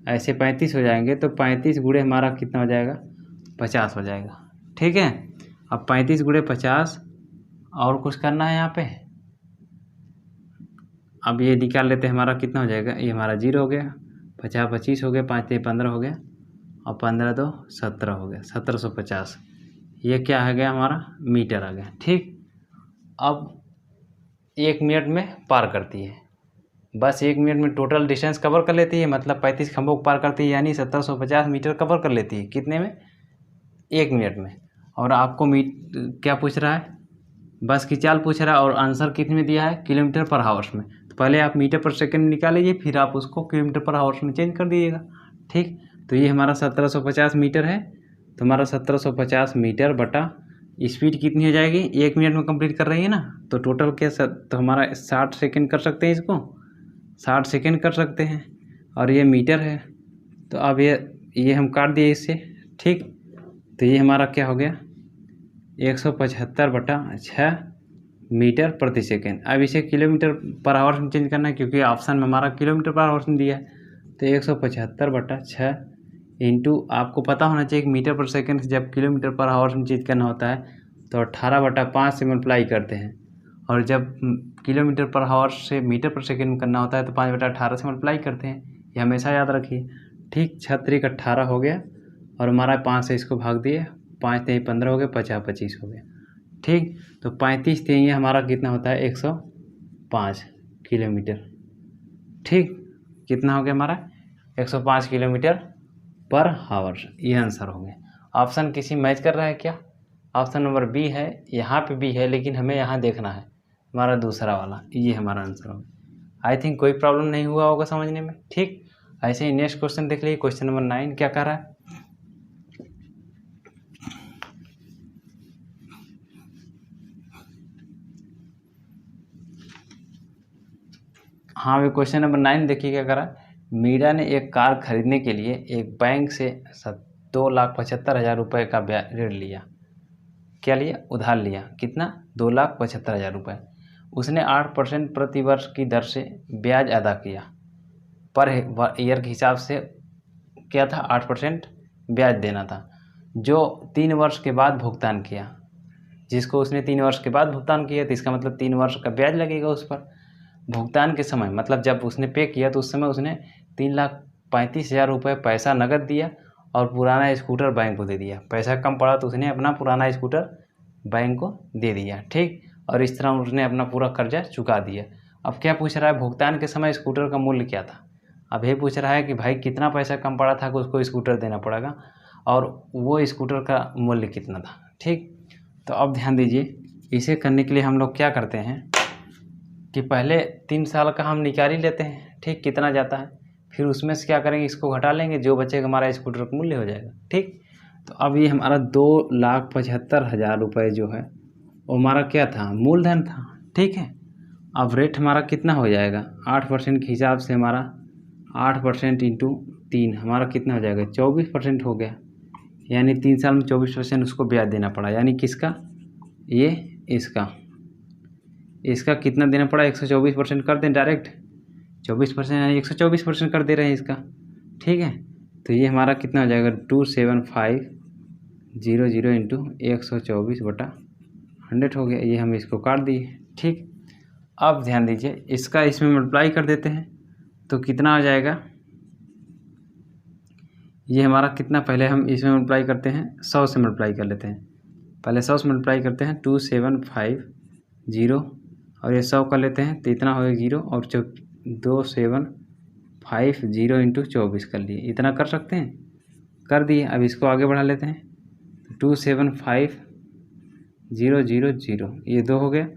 ऐसे 35 हो जाएंगे। तो 35 गुणे हमारा कितना हो जाएगा, 50 हो जाएगा। ठीक है, अब 35 गुणे 50 और कुछ करना है यहाँ पे। अब ये निकाल लेते हैं, हमारा कितना हो जाएगा, ये हमारा 0 हो गया, 50 25 हो गया, 5 3 15 हो गया, और 15 2 17 हो गया, 1750। ये क्या आ गया, हमारा मीटर आ गया। ठीक, अब 1 मिनट में पार करती है बस। 1 मिनट में टोटल डिस्टेंस कवर कर लेती है, मतलब 35 खंभों को पार करती है, यानी 1750 मीटर कवर कर लेती है। कितने में, 1 मिनट में। और आपको क्या पूछ रहा है, बस की चाल पूछ रहा है, और आंसर कितने में दिया है, किलोमीटर पर हावर्स में। तो पहले आप मीटर पर सेकंड निकाल लीजिए, फिर आप उसको किलोमीटर पर हावर्स में चेंज कर दीजिएगा। ठीक, तो ये हमारा 1750 मीटर है। तो हमारा 1750 मीटर बटा स्पीड कितनी हो जाएगी, 1 मिनट में कंप्लीट कर रही है ना, तो टोटल क्या तो हमारा 60 सेकंड कर सकते हैं, इसको 60 सेकंड कर सकते हैं। और ये मीटर है, तो अब ये हम काट दिए इससे। ठीक, तो ये हमारा क्या हो गया, 175/6 मीटर प्रति सेकेंड। अब इसे किलोमीटर पर आवर्स में चेंज करना है, क्योंकि ऑप्शन में हमारा किलोमीटर पर आवर्स में दिया है। तो 175/6 इंटू, आपको पता होना चाहिए कि मीटर पर सेकेंड से जब किलोमीटर पर आवर्स में चेंज करना होता है तो 18/5 से मल्टीप्लाई करते हैं, और जब किलोमीटर पर आवर्स से मीटर पर सेकेंड में करना होता है तो 5/18 से मल्टीप्लाई करते हैं। ये हमेशा याद रखिए। ठीक, 6 × 18 हो गया, और हमारा 5 से इसको भाग दिए, 5 3 15 हो गया, 50 25 हो गया। ठीक, तो 35 3 ये हमारा कितना होता है, 105 किलोमीटर। ठीक, कितना हो गया हमारा, 105 किलोमीटर पर हावर्स। ये आंसर हो गया। ऑप्शन किसी मैच कर रहा है क्या, ऑप्शन नंबर बी है, यहाँ पे भी है, लेकिन हमें यहाँ देखना है हमारा दूसरा वाला, ये हमारा आंसर हो गया। आई थिंक कोई प्रॉब्लम नहीं हुआ होगा समझने में। ठीक, ऐसे ही नेक्स्ट क्वेश्चन देख लीजिए। क्वेश्चन नंबर 9 क्या कर रहा है। हाँ, वे क्वेश्चन नंबर 9 देखिए क्या कर रहा है। मीरा ने एक कार खरीदने के लिए एक बैंक से 2,75,000 रुपये का ऋण लिया। क्या लिया, उधार लिया। कितना, 2,75,000 रुपये। उसने 8% प्रति वर्ष की दर से ब्याज अदा किया। पर ईयर के हिसाब से क्या था, 8% ब्याज देना था, जो 3 वर्ष के बाद भुगतान किया। जिसको उसने 3 वर्ष के बाद भुगतान किया, तो इसका मतलब 3 वर्ष का ब्याज लगेगा उस पर। भुगतान के समय मतलब जब उसने पे किया तो उस समय उसने 3,35,000 रुपये पैसा नकद दिया, और पुराना स्कूटर बैंक को दे दिया। पैसा कम पड़ा तो उसने अपना पुराना स्कूटर बैंक को दे दिया, ठीक। और इस तरह उसने अपना पूरा कर्जा चुका दिया। अब क्या पूछ रहा है, भुगतान के समय स्कूटर का मूल्य क्या था। अब ये पूछ रहा है कि भाई कितना पैसा कम पड़ा था कि उसको स्कूटर देना पड़ेगा और वो स्कूटर का मूल्य कितना था, ठीक। तो अब ध्यान दीजिए, इसे करने के लिए हम लोग क्या करते हैं कि पहले 3 साल का हम निकाल ही लेते हैं, ठीक, कितना जाता है। फिर उसमें से क्या करेंगे, इसको घटा लेंगे, जो बचेगा हमारा स्कूटर का मूल्य हो जाएगा, ठीक। तो अब ये हमारा 2,75,000 रुपये जो है वो हमारा क्या था, मूलधन था, ठीक है। अब रेट हमारा कितना हो जाएगा, 8% के हिसाब से हमारा 8% इंटू 3 हमारा कितना हो जाएगा, 24% हो गया। यानी 3 साल में 24% उसको ब्याज देना पड़ा। यानी किसका, ये इसका कितना देना पड़ा, 124% कर दें डायरेक्ट, 24% यानी 124% कर दे रहे हैं इसका, ठीक है। तो ये हमारा कितना हो जाएगा, 27500 इंटू 124/100 हो गया। ये हम इसको काट दिए, ठीक। अब ध्यान दीजिए, इसका इसमें मल्टीप्लाई कर देते हैं तो कितना आ जाएगा, ये हमारा कितना, पहले हम इसमें मल्टीप्लाई करते हैं, 100 से मल्टीप्लाई कर लेते हैं। पहले 100 से मल्टीप्लाई करते हैं, 2750 और ये 100 कर लेते हैं तो इतना हो गया 0 और 2750 इंटू 24 कर लिए। इतना कर सकते हैं, कर दिए। अब इसको आगे बढ़ा लेते हैं, 275000 ये 2 हो गया,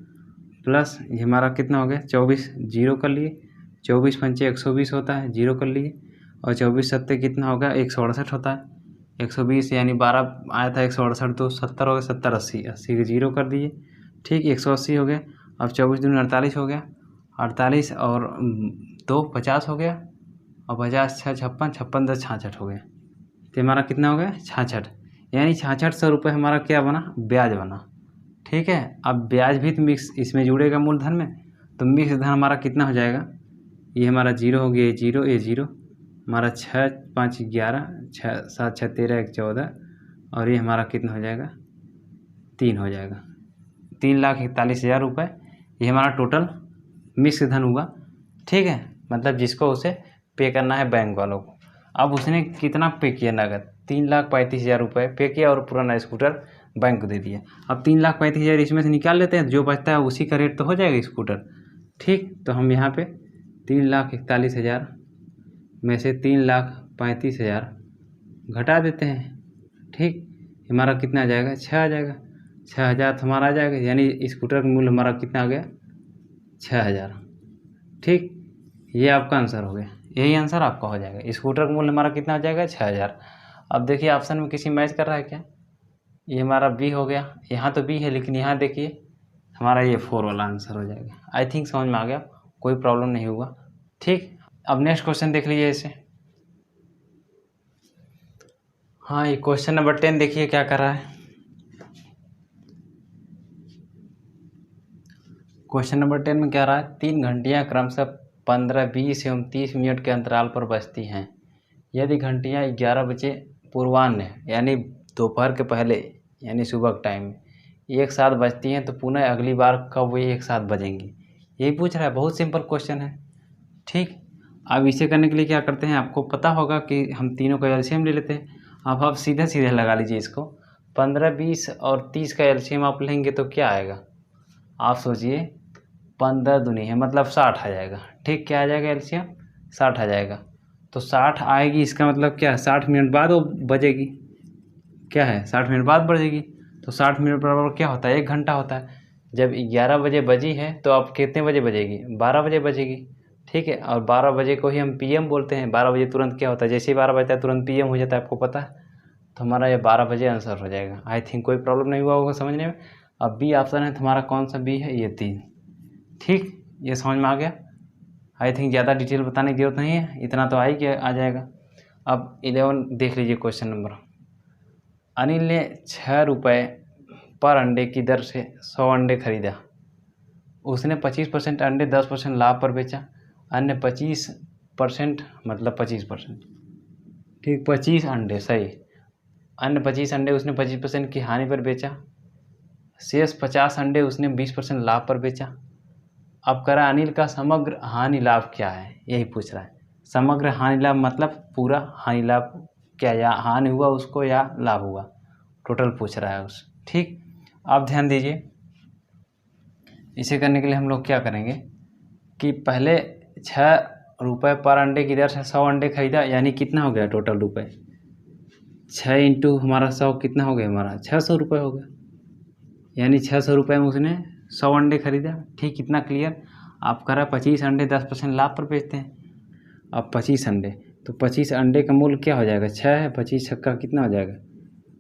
प्लस ये हमारा कितना हो गया, 24 0 कर लिए, 24 पंचे 120 होता है, 0 कर लिए, और 24 सत्ते कितना होगा, 168 होता है। 120 यानी 12 आया था, 168 तो 70 हो गया, 70 80 80 के 0 कर दिए, ठीक। 180 हो गया। अब 24 दूनी 48 हो गया, 48 और 2 50 हो गया, और 50 6 56, 56 10 66 हो गया। तो हमारा कितना हो गया, 66। यानी 6600 रुपये हमारा क्या बना, ब्याज बना, ठीक है। अब ब्याज भी तो मिक्स इसमें जुड़ेगा मूलधन में, तो मिक्स धन हमारा कितना हो जाएगा, ये हमारा 0 हो गया, ये 0 ये 0 हमारा 6 5 11 6 7 6 13 1 14 और ये हमारा कितना हो जाएगा, 3 हो जाएगा, 3,41,000 रुपये। ये हमारा टोटल मिक्स धन हुआ, ठीक है। मतलब जिसको उसे पे करना है बैंक वालों को। अब उसने कितना पे किया, नगद 3,35,000 रुपये पे किया और पुराना स्कूटर बैंक को दे दिया। अब 3,35,000 इसमें से निकाल लेते हैं, जो बचता है उसी का रेट तो हो जाएगा स्कूटर, ठीक। तो हम यहाँ पे 3,41,000 में से 3,35,000 घटा देते हैं, ठीक। हमारा कितना आ जाएगा, 6 आ जाएगा, 6,000 तो हमारा आ जाएगा। यानी स्कूटर का मूल्य हमारा कितना आ गया, 6,000, ठीक। ये आपका आंसर हो गया, यही आंसर आपका हो जाएगा। स्कूटर का मूल्य हमारा कितना हो जाएगा, 6,000। अब देखिए ऑप्शन में किसी मैच कर रहा है क्या, ये हमारा बी हो गया। यहाँ तो बी है लेकिन यहाँ देखिए हमारा ये 4 वाला आंसर हो जाएगा। आई थिंक समझ में आ गया, कोई प्रॉब्लम नहीं हुआ, ठीक। अब नेक्स्ट क्वेश्चन देख लीजिए इसे। हाँ, ये क्वेश्चन नंबर 10 देखिए क्या कर रहा है। क्वेश्चन नंबर 10 में क्या रहा है, 3 घंटियाँ क्रमशः 15, 20 एवं 30 मिनट के अंतराल पर बजती हैं। यदि घंटियाँ 11 बजे पूर्वाह्न यानी दोपहर के पहले यानी सुबह के टाइम एक साथ बजती हैं तो पुनः अगली बार कब वे एक साथ बजेंगी, यही पूछ रहा है। बहुत सिंपल क्वेश्चन है, ठीक। अब इसे करने के लिए क्या करते हैं, आपको पता होगा कि हम तीनों का एलसीएम ले लेते हैं। अब आप सीधे सीधे लगा लीजिए इसको, 15, 20 और 30 का एलसीएम आप लेंगे तो क्या आएगा, आप सोचिए, 15 दूनी है मतलब 60 आ जाएगा, ठीक। क्या आ जाएगा एलसीएम, 60 आ जाएगा। तो 60 आएगी, इसका मतलब क्या है, 60 मिनट बाद वो बजेगी, क्या है, 60 मिनट बाद बजेगी। तो 60 मिनट बराबर क्या होता है, 1 घंटा होता है। जब 11 बजे बजी है तो अब कितने बजे बजेगी, 12 बजे बजेगी, ठीक है। और 12 बजे को ही हम पीएम बोलते हैं। 12 बजे तुरंत क्या होता है, जैसे ही 12 बजता है तुरंत पीएम हो जाता है, आपको पता है। तो हमारा ये 12 बजे आंसर हो जाएगा। आई थिंक कोई प्रॉब्लम नहीं हुआ होगा समझने में। अब बी ऑप्शन है तो हमारा कौन सा बी है, ये 3, ठीक। ये समझ में आ गया। आई थिंक ज़्यादा डिटेल बताने की जरूरत नहीं है, इतना तो आ जाएगा। अब 11 देख लीजिए क्वेश्चन नंबर। अनिल ने 6 रुपये पर अंडे की दर से 100 अंडे खरीदा। उसने 25% अंडे 10% लाभ पर बेचा। अन्य 25% मतलब 25%, ठीक, 25 अंडे सही। अन्य 25 अंडे उसने 25% की हानि पर बेचा। शेष 50 अंडे उसने 20% लाभ पर बेचा। अब करा अनिल का समग्र हानि लाभ क्या है, यही पूछ रहा है। समग्र हानि लाभ मतलब पूरा हानि लाभ क्या या हानि हुआ उसको या लाभ हुआ, टोटल पूछ रहा है उस। ठीक, आप ध्यान दीजिए, इसे करने के लिए हम लोग क्या करेंगे कि पहले 6 रुपये पर अंडे की दर से 100 अंडे खरीदा, यानी कितना हो गया टोटल रुपये, 6 इंटू हमारा 100 कितना हो गया, हमारा 600 रुपये हो गया, यानी 600 रुपये में उसने 100 अंडे खरीदा। ठीक, कितना क्लियर। आप कह रहा 25 अंडे 10% लाभ पर बेचते हैं। अब 25 अंडे, तो 25 अंडे का मूल्य क्या हो जाएगा, 6 है, 25 छक्का कितना हो जाएगा,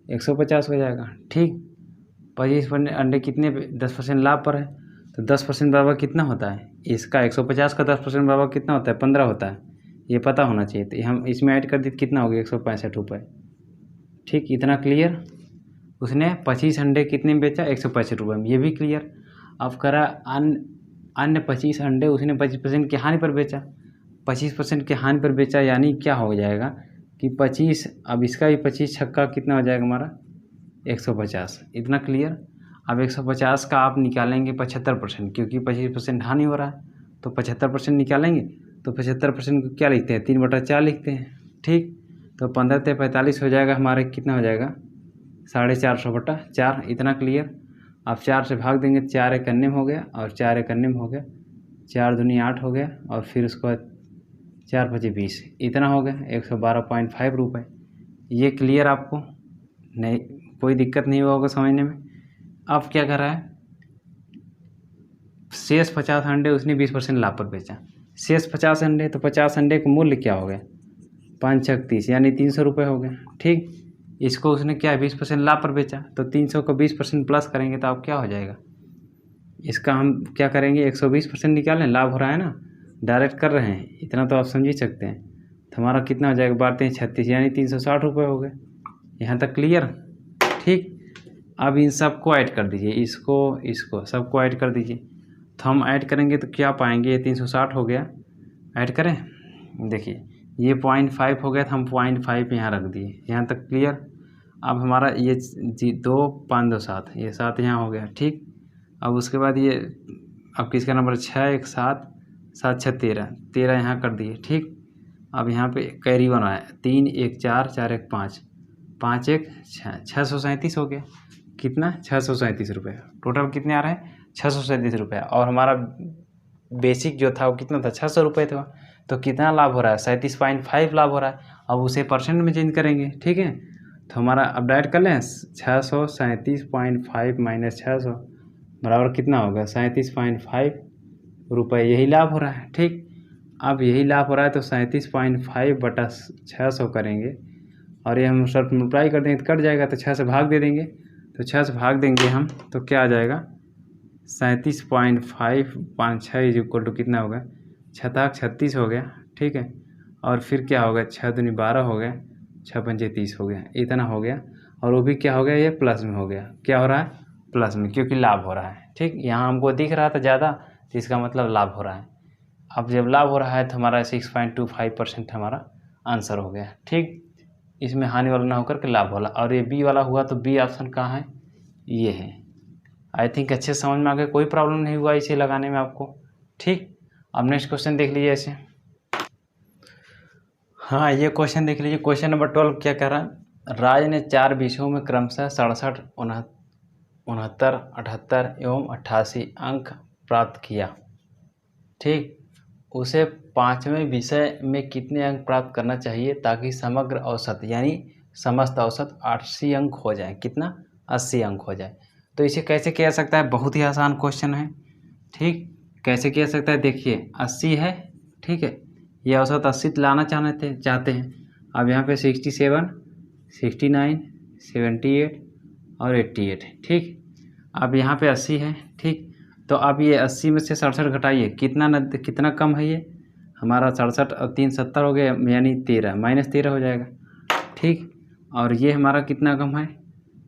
150 हो जाएगा। ठीक, 25 अंडे कितने 10% लाभ पर है, तो 10% बराबर कितना होता है इसका, 150 का 10% बराबर कितना होता है, 15 होता है, ये पता होना चाहिए। तो हम इसमें ऐड कर दी कितना हो गया, 165 रुपये। ठीक, इतना क्लियर। उसने 25 अंडे कितने में बेचा, 165 रुपये में, ये भी क्लियर। अब करा अन्य 25 अंडे उसने 25% की हानि पर बेचा, 25% की हानि पर बेचा, यानी क्या हो जाएगा कि 25, अब इसका भी 25 छक्का कितना हो जाएगा हमारा, 150। इतना क्लियर। अब 150 का आप निकालेंगे 75%, क्योंकि 25% हानि हो रहा है, तो 75% निकालेंगे, तो 75% को क्या लिखते हैं, 3/4 लिखते हैं। ठीक, तो 15 से 45 हो जाएगा हमारे, कितना हो जाएगा, 450/4। इतना क्लियर। आप 4 से भाग देंगे, 4 एक अन्य में हो गया और 4 एक अन्य में हो गया, 4 दूनी 8 हो गया, और फिर उसके बाद 4 × 5 = 20, इतना हो गया 112.5 रुपये। ये क्लियर आपको, नहीं कोई दिक्कत नहीं हुआ होगा समझने में। अब क्या कर रहा है, शेष 50 अंडे उसने 20% लाभ पर बेचा, शेष 50 अंडे, तो 50 अंडे का मूल्य क्या हो गया, 5 × 30 यानी 300 रुपये हो गया। ठीक, इसको उसने क्या 20% लाभ पर बेचा, तो 300 को 20% प्लस करेंगे तो अब क्या हो जाएगा, इसका हम क्या करेंगे, 120% निकालें, लाभ हो रहा है ना, डायरेक्ट कर रहे हैं, इतना तो आप समझ ही सकते हैं। तो हमारा कितना हो जाएगा, बारते हैं 36, यानी 360 रुपये हो गए। यहाँ तक क्लियर। ठीक, अब इन सबको ऐड कर दीजिए, इसको सबको ऐड कर दीजिए। तो हम ऐड करेंगे तो क्या पाएंगे, ये 360 हो गया, ऐड करें, देखिए ये 0.5 हो गया, तो हम 0.5 यहाँ रख दिए। यहाँ तक क्लियर। अब हमारा ये 2 5 2 7, ये 7 यहाँ हो गया। ठीक, अब उसके बाद ये, अब किसका नंबर, 6 1 7 7 6 13 यहाँ कर दिए। ठीक, अब यहाँ पे कैरी 1 आया, 3 1 4 4 1 5 5 1 6, 637 हो गया। कितना, 637 रुपये। टोटल कितने आ रहे हैं, 637 रुपये। और हमारा बेसिक जो था वो कितना था, 600 रुपये था। तो कितना लाभ हो रहा है, 37.5 लाभ हो रहा है। अब उसे परसेंट में चेंज करेंगे। ठीक है, तो हमारा अब डायरेक्ट कर लें, 637.5 माइनस 600 बराबर कितना होगा, 37.5 रुपये, यही लाभ हो रहा है। ठीक, अब यही लाभ हो रहा है, तो 37.5/600 करेंगे, और ये हम शर्त मल्टीप्लाई कर देंगे तो कट जाएगा, तो 6 से भाग दे देंगे, तो 6 से भाग देंगे हम, तो क्या आ जाएगा, 37.5 5 6 = कितना होगा, 6 36 हो गया। ठीक है, और फिर क्या होगा, 6 दूनी 12 हो गया, 6 पंजे 30 हो गया, इतना हो गया। और वो भी क्या हो गया, ये प्लस में हो गया। क्या हो रहा है, प्लस में, क्योंकि लाभ हो रहा है। ठीक, यहाँ हमको दिख रहा था ज़्यादा, तो इसका मतलब लाभ हो रहा है। अब जब लाभ हो रहा है तो हमारा 6.25% हमारा आंसर हो गया। ठीक, इसमें हानि वाला ना होकर के लाभ वाला। और ये बी वाला हुआ, तो बी ऑप्शन कहाँ है, ये है। आई थिंक अच्छे समझ में आ गया, कोई प्रॉब्लम नहीं हुआ इसे लगाने में आपको। ठीक, अब नेक्स्ट क्वेश्चन देख लीजिए ऐसे। हाँ, ये क्वेश्चन देख लीजिए, क्वेश्चन नंबर 12 क्या कह रहा है, राज ने 4 विषयों में क्रमशः 67 69 78 एवं 88 अंक प्राप्त किया। ठीक, उसे 5वें विषय में कितने अंक प्राप्त करना चाहिए ताकि समग्र औसत यानी समस्त औसत 80 अंक हो जाए, कितना, 80 अंक हो जाए। तो इसे कैसे किया सकता है, बहुत ही आसान क्वेश्चन है। ठीक, कैसे किया सकता है, देखिए 80 है। ठीक है, ये औसत 80 लाना चाहते हैं। अब यहाँ पे 67 69 78 और 88। ठीक, अब यहाँ पे 80 है। ठीक, तो अब ये 80 में से 67 घटाइए, कितना कम है ये हमारा, 67 और 3 70 हो गया, यानी 13 -13 हो जाएगा। ठीक, और ये हमारा कितना कम है,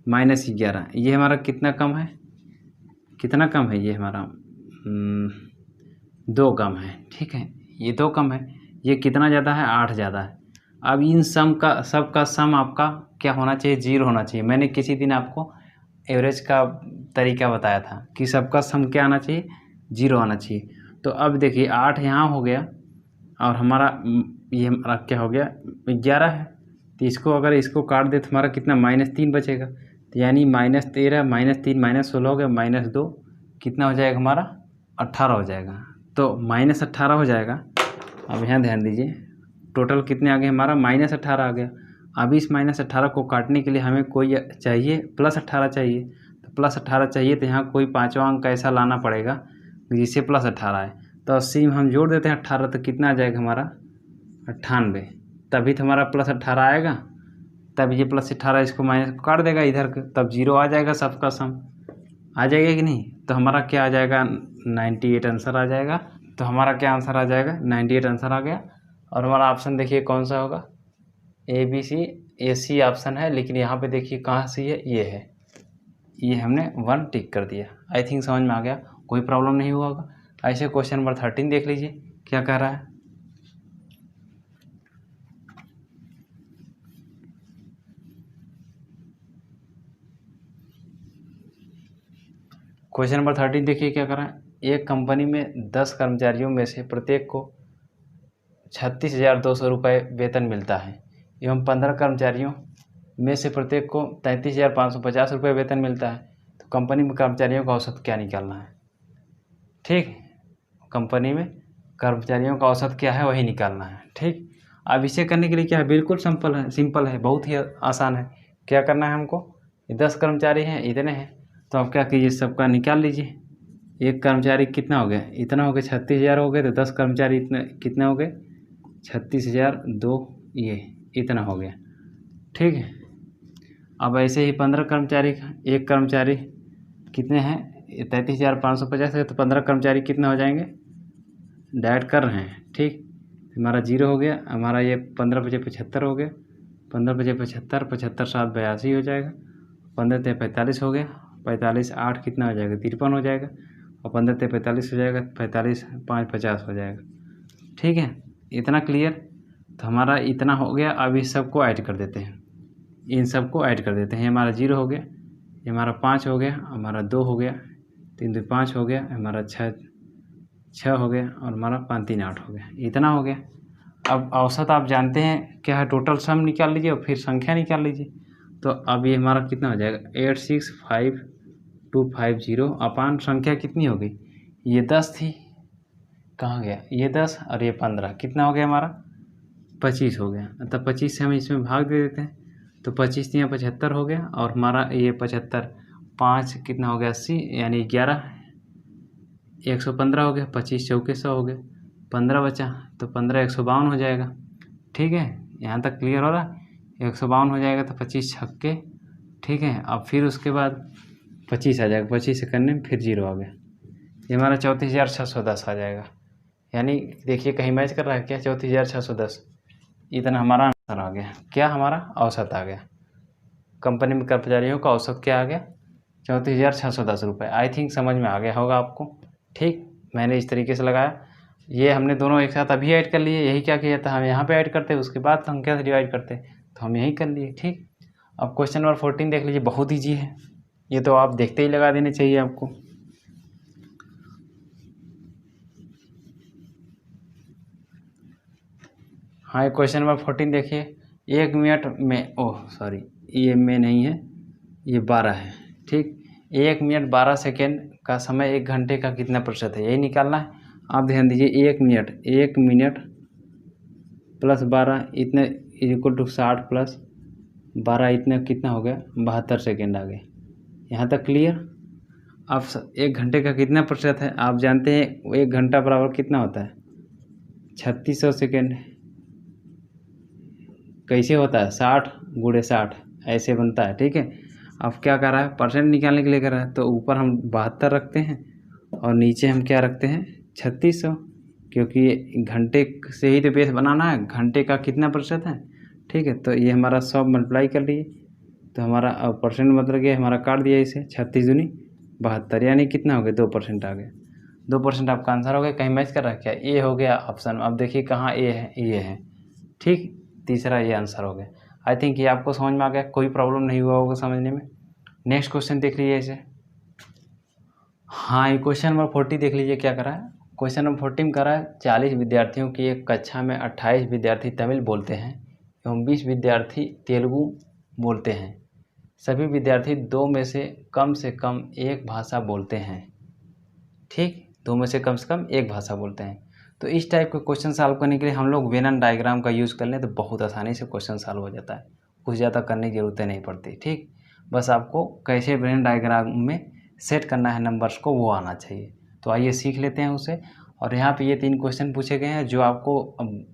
-11। ये हमारा कितना कम है, ये हमारा 2 कम है। ठीक है, ये 2 कम है, ये कितना ज़्यादा है, 8 ज़्यादा है। अब इन सबका सम आपका क्या होना चाहिए, 0 होना चाहिए। मैंने किसी दिन आपको एवरेज का तरीका बताया था कि सबका सम क्या आना चाहिए, 0 आना चाहिए। तो अब देखिए 8 यहाँ हो गया, और हमारा ये हमारा क्या हो गया, 11 है, तो इसको अगर इसको काट दे तो हमारा कितना -3 बचेगा। तो यानी -13 -3 -16 हो गया, -2 कितना हो जाएगा हमारा 18 हो जाएगा। तो -18 हो जाएगा। अब यहाँ ध्यान दीजिए, टोटल कितने आ गए हमारा -18 आ गया। अब इस -18 को काटने के लिए हमें कोई चाहिए +18 चाहिए। तो +18 चाहिए तो यहाँ कोई पाँचवा अंक ऐसा लाना पड़ेगा जिससे +18 है। तो 80 में हम जोड़ देते हैं 18, तो कितना आ जाएगा हमारा 98। तभी तो हमारा +18 आएगा। तब ये +18 इसको माइनस काट देगा इधर के, तब 0 आ जाएगा, सबका सम आ जाएगा कि नहीं। तो हमारा क्या आ जाएगा 98 आंसर आ जाएगा। तो हमारा क्या आंसर आ जाएगा 98 आंसर आ गया। और हमारा ऑप्शन देखिए कौन सा होगा, ABC। ये सी ऑप्शन है, लेकिन यहाँ पे देखिए कहाँ सी है, ये है, ये हमने 1 टिक कर दिया। आई थिंक समझ में आ गया, कोई प्रॉब्लम नहीं हुआ होगा। ऐसे क्वेश्चन नंबर 13 देख लीजिए क्या कह रहा है। क्वेश्चन नंबर 13 देखिए क्या कर रहा है। एक कंपनी में 10 कर्मचारियों में से प्रत्येक को 36,200 रुपये वेतन मिलता है एवं 15 कर्मचारियों में से प्रत्येक को 33,550 रुपये वेतन मिलता है। तो कंपनी में कर्मचारियों का औसत क्या निकालना है। ठीक, कंपनी में कर्मचारियों का औसत क्या है वही निकालना है। ठीक, अब इसे करने के लिए क्या है, बिल्कुल सिंपल है, बहुत ही आसान है। क्या करना है हमको, 10 कर्मचारी हैं, इतने हैं, तो आप क्या कीजिए सबका निकाल लीजिए। एक कर्मचारी कितना हो गया, इतना हो गया 36,000 हो गए। तो 10 कर्मचारी इतने कितने हो गए 36,002, ये इतना हो गया। ठीक है, अब ऐसे ही 15 कर्मचारी का, एक कर्मचारी कितने हैं 33,550 है, तो 15 कर्मचारी कितने हो जाएंगे, डाइट कर रहे हैं। ठीक, हमारा 0 हो गया। हमारा ये 15 × 75 हो गया, 15 × 75, 75 7 82 हो जाएगा, 15 × 45 हो गया, 45 8 कितना हो जाएगा 53 हो जाएगा, और 15 × 45 हो जाएगा, 45 5 50 हो जाएगा। ठीक है, इतना क्लियर। तो हमारा इतना हो गया। अब इस सब को ऐड कर देते हैं, इन सब को ऐड कर देते हैं। हमारा 0 हो गया, ये हमारा 5 हो गया, हमारा 2 हो गया, 3 2 5 हो गया, हमारा 6 हो गया, और हमारा 5 3 8 हो गया, इतना हो गया। अब औसत आप जानते हैं क्या है, टोटल सम निकाल लीजिए और फिर संख्या निकाल लीजिए। तो अब ये हमारा कितना हो जाएगा 865,250 अपान संख्या कितनी हो गई, ये 10 थी, कहाँ गया ये 10 और ये 15, कितना हो गया हमारा 25 हो गया। तो 25 से हम इसमें भाग दे देते हैं। तो 25 यहाँ 75 हो गया, और हमारा ये 75 5 कितना हो गया 80, यानी 11 115 हो गया, 25 चौके 100 हो गया, 15 बचा, तो 15 152 हो जाएगा। ठीक है, यहाँ तक क्लियर हो रहा है। 152 हो जाएगा, तो 25 छक्के। ठीक है, अब फिर उसके बाद 25 आ जाएगा, 25 से करने में फिर 0 आ गया, ये हमारा 34,610 आ जाएगा। यानी देखिए कहीं मैच कर रहा है क्या, 34,610 इतना हमारा आंसर आ गया। क्या हमारा औसत आ गया, कंपनी में कर्मचारियों का औसत क्या आ गया 34,610 रुपये। आई थिंक समझ में आ गया होगा आपको। ठीक, मैंने इस तरीके से लगाया। ये हमने दोनों एक साथ अभी ऐड कर लिए, यही क्या किया था, हम यहाँ पे ऐड करते उसके बाद संख्या से डिवाइड करते, तो हम यही कर लिए। ठीक, अब क्वेश्चन नंबर 14 देख लीजिए, बहुत ईजी है, ये तो आप देखते ही लगा देने चाहिए आपको। हाँ, क्वेश्चन नंबर 14 देखिए, 1 मिनट में, ओह सॉरी ये में नहीं है, ये 12 है। ठीक, 1 मिनट 12 सेकेंड का समय 1 घंटे का कितना प्रतिशत है, यही निकालना है। आप ध्यान दीजिए, 1 मिनट प्लस 12 इतने इक्वल टू 60 प्लस 12 इतने कितना हो गया 72 सेकेंड आ गए। यहाँ तक क्लियर। अब 1 घंटे का कितना प्रतिशत है, आप जानते हैं 1 घंटा बराबर कितना होता है 3600 सेकेंड। कैसे होता है 60 × 60 ऐसे बनता है। ठीक है, अब क्या कर रहा है, परसेंट निकालने के लिए कर रहा है, तो ऊपर हम 72 रखते हैं और नीचे हम क्या रखते हैं 3600, क्योंकि घंटे से ही तो बेस बनाना है, घंटे का कितना प्रतिशत है। ठीक है, तो ये हमारा 100 मल्टीप्लाई कर लिए, तो हमारा परसेंट बदल गया, हमारा काट दिया इसे, 36 दूनी 72, यानी कितना हो गया 2% आ गया। 2% आपका आंसर हो गया। कहीं मैच कर रहा है क्या, ए हो गया ऑप्शन। अब देखिए कहाँ ए है, ये है। ठीक, तीसरा ये आंसर हो गया। आई थिंक ये आपको समझ में आ गया, कोई प्रॉब्लम नहीं हुआ होगा समझने में। नेक्स्ट क्वेश्चन देख लीजिए इसे। हाँ, ये क्वेश्चन नंबर 40 देख लीजिए क्या करा है। क्वेश्चन नंबर 40 में करा है 40 विद्यार्थियों की एक कक्षा में 28 विद्यार्थी तमिल बोलते हैं एवं 20 विद्यार्थी तेलुगु बोलते हैं। सभी विद्यार्थी 2 में से कम एक भाषा बोलते हैं। ठीक, 2 में से कम एक भाषा बोलते हैं। तो इस टाइप के क्वेश्चन सॉल्व करने के लिए हम लोग वेन डायग्राम का यूज़ कर लें तो बहुत आसानी से क्वेश्चन सॉल्व हो जाता है, कुछ ज़्यादा करने की ज़रूरत नहीं पड़ती। ठीक, बस आपको कैसे वेन डायग्राम में सेट करना है नंबर्स को वो आना चाहिए। तो आइए सीख लेते हैं उसे। और यहाँ पे ये 3 क्वेश्चन पूछे गए हैं जो आपको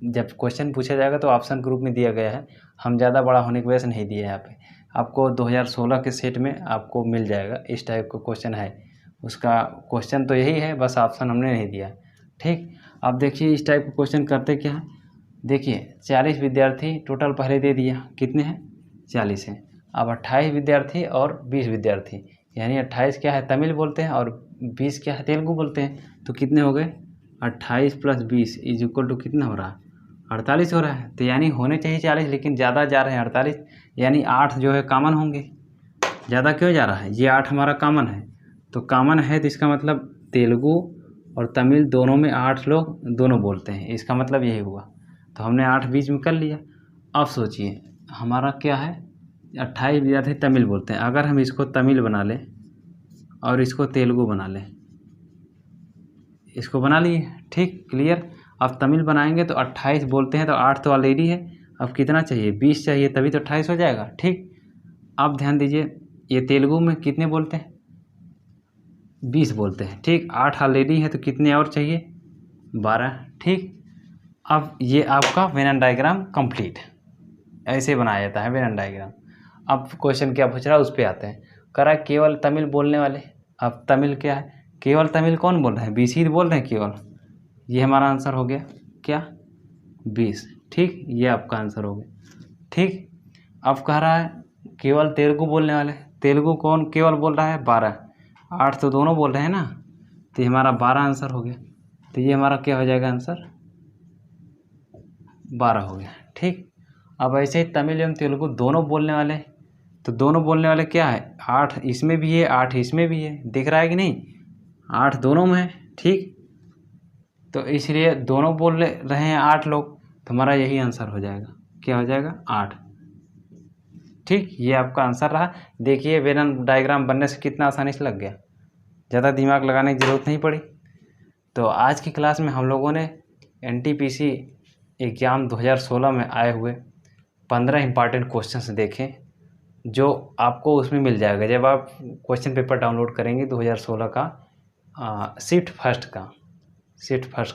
जब क्वेश्चन पूछा जाएगा तो ऑप्शन के रूप में दिया गया है। हम ज़्यादा बड़ा होने की वजह से नहीं दिए यहाँ पे, आपको 2016 के सेट में आपको मिल जाएगा। इस टाइप का क्वेश्चन है, उसका क्वेश्चन तो यही है, बस ऑप्शन हमने नहीं दिया। ठीक, अब देखिए इस टाइप का क्वेश्चन करते क्या है। देखिए 40 विद्यार्थी टोटल पहले दे दिया, कितने हैं 40 हैं। अब 28 विद्यार्थी और 20 विद्यार्थी, यानी 28 क्या है तमिल बोलते हैं और 20 क्या है तेलुगु बोलते हैं। तो कितने हो गए 28 + 20 इज इक्वल टू कितना हो रहा है 48 हो रहा है। तो यानी होने चाहिए 40 लेकिन ज़्यादा जा रहे हैं 48, यानी 8 जो है कॉमन होंगे। ज़्यादा क्यों जा रहा है, ये 8 हमारा कॉमन है। तो कॉमन है तो इसका मतलब तेलुगु और तमिल दोनों में 8 लोग दोनों बोलते हैं, इसका मतलब यही हुआ। तो हमने 8 बीच में कर लिया। अब सोचिए हमारा क्या है 28 विद्यार्थी तमिल बोलते हैं, अगर हम इसको तमिल बना लें और इसको तेलुगु बना लें, इसको बना लिए। ठीक, क्लियर। अब तमिल बनाएंगे तो 28 बोलते हैं तो 8 तो ऑलरेडी है, अब कितना चाहिए 20 चाहिए, तभी तो 28 हो जाएगा। ठीक, अब ध्यान दीजिए ये तेलुगु में कितने बोलते हैं 20 बोलते हैं। ठीक, 8 ऑलरेडी है तो कितने और चाहिए 12। ठीक, अब ये आपका वेन डायग्राम कंप्लीट ऐसे बनाया जाता है वेन डायग्राम। अब क्वेश्चन क्या पूछ रहा है उस पर आते हैं। करा केवल तमिल बोलने वाले, अब तमिल क्या है, केवल तमिल कौन बोल रहे हैं 20 ही बोल रहे हैं केवल, ये हमारा आंसर हो गया क्या 20। ठीक, ये आपका आंसर हो गया। ठीक, अब कह रहा है केवल तेलुगु बोलने वाले, तेलुगु कौन केवल बोल रहा है 12, 8 तो दोनों बोल रहे हैं ना, तो ये हमारा 12 आंसर हो गया। तो ये हमारा क्या हो जाएगा आंसर 12 हो गया। ठीक, अब ऐसे ही तमिल एवं तेलुगु दोनों बोलने वाले, तो दोनों बोलने वाले क्या है 8 इसमें भी है 8 इसमें भी है, दिख रहा है कि नहीं 8 दोनों में है। ठीक, तो इसलिए दोनों बोल रहे हैं 8 लोग, तो हमारा यही आंसर हो जाएगा, क्या हो जाएगा 8। ठीक, ये आपका आंसर रहा। देखिए वेन डायग्राम बनने से कितना आसानी से लग गया, ज़्यादा दिमाग लगाने की ज़रूरत नहीं पड़ी। तो आज की क्लास में हम लोगों ने NTPC एग्ज़ाम 2016 में आए हुए 15 इंपॉर्टेंट क्वेश्चंस देखें, जो आपको उसमें मिल जाएगा जब आप क्वेश्चन पेपर डाउनलोड करेंगे 2016 का शिफ्ट फर्स्ट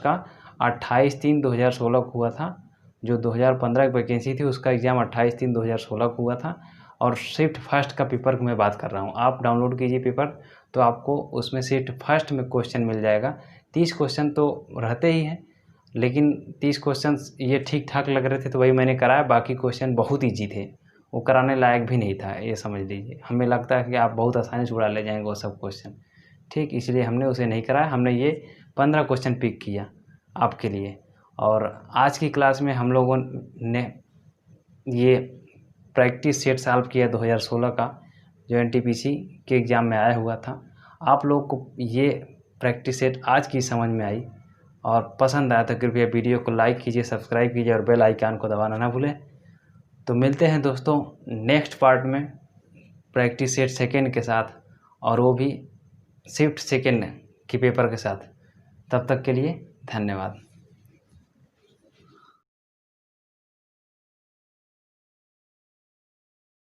का 28/3/2016 को हुआ था। जो 2015 की वैकेंसी थी उसका एग्ज़ाम 28/3/2016 को हुआ था। और शिफ्ट फर्स्ट का पेपर की मैं बात कर रहा हूँ, आप डाउनलोड कीजिए पेपर तो आपको उसमें शिफ्ट फर्स्ट में क्वेश्चन मिल जाएगा। 30 क्वेश्चन तो रहते ही हैं, लेकिन 30 क्वेश्चन ये ठीक ठाक लग रहे थे तो वही मैंने कराया। बाकी क्वेश्चन बहुत ईजी थे, वो कराने लायक भी नहीं था, ये समझ लीजिए। हमें लगता है कि आप बहुत आसानी से उड़ा ले जाएंगे वो सब क्वेश्चन। ठीक, इसलिए हमने उसे नहीं कराया, हमने ये 15 क्वेश्चन पिक किया आपके लिए। और आज की क्लास में हम लोगों ने ये प्रैक्टिस सेट सॉल्व किया 2016 का, जो NTPC के एग्ज़ाम में आया हुआ था। आप लोग को ये प्रैक्टिस सेट आज की समझ में आई और पसंद आया तो कृपया वीडियो को लाइक कीजिए, सब्सक्राइब कीजिए और बेल आइकन को दबाना ना भूलें। तो मिलते हैं दोस्तों नेक्स्ट पार्ट में प्रैक्टिस सेट सेकेंड के साथ, और वो भी शिफ्ट सेकेंड के पेपर के साथ। तब तक के लिए धन्यवाद।